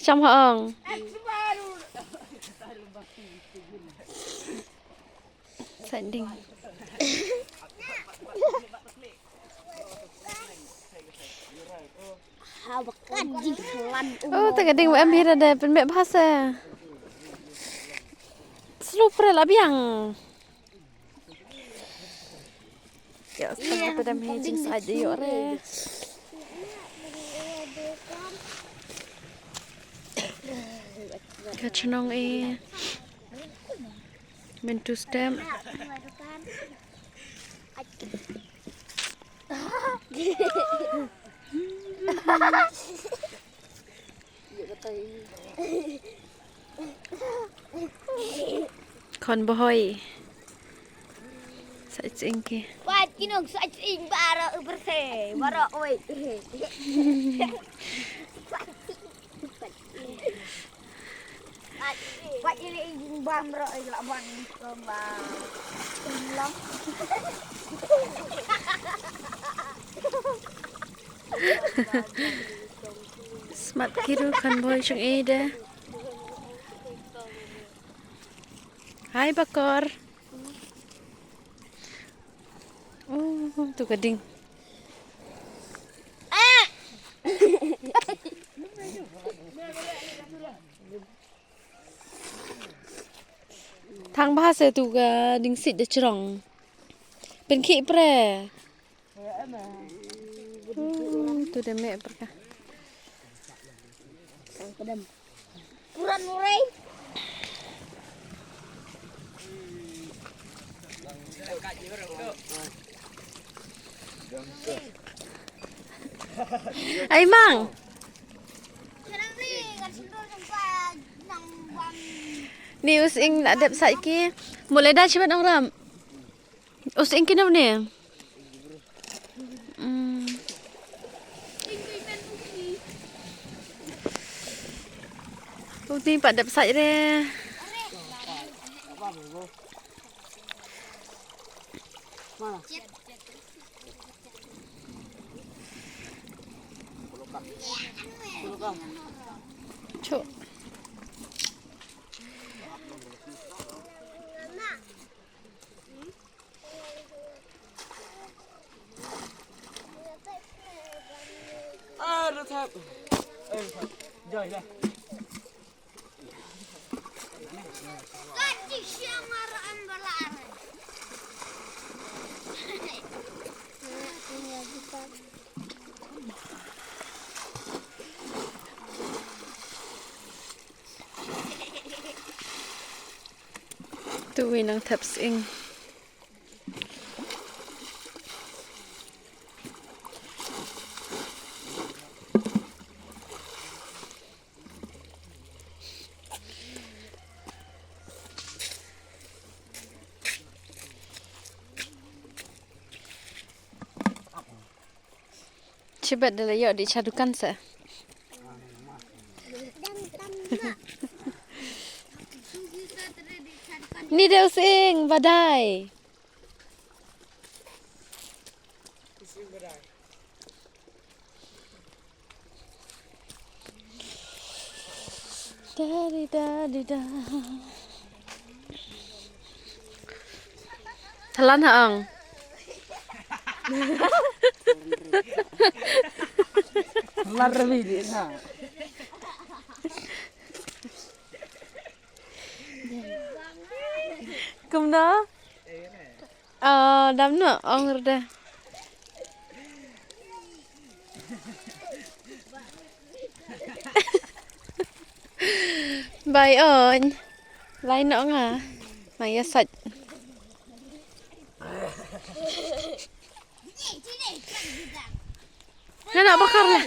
Chăm hông? Sait ding. Oh, terkadang em hira deh penbek bahasa. Selupra lah biang. Ya, sekarang kita dah mehijing saja yuk re. Kacenong mentu stem. Khon bhoi. Sait sying ke. Wah, kinong sait sying bara bersih, bara oi. Wah, ini bam ro ilak bang kembang. Ulang. Smat kiru khon bhoi chung deh. Hai bakor. Oh, tu gading. Thang bahasa tu gading sit de cerong. Pen ki pre. Tu de mek perkah. Sang pedam. Kurang murai. Ai mang. Sekarang ni kan sendul sampai nang bang. Ni using nak dep saiki. Mulai dah cepat orang ram. Using kena ni. Using pak dep sai re. Mana? Cuk. Nó thap. Rồi đây. Gaji siang maraan balar. Tu winang thap sying. Cepat dah yuk dicadukan se. Ni dia using badai. Dari dari da. Telan hang. Larvi đi na. Kum đó. Đám nữa ông rồi đây. Bài ơi. Lấy nữa à. Mày sạch. Nó nào bakar lah.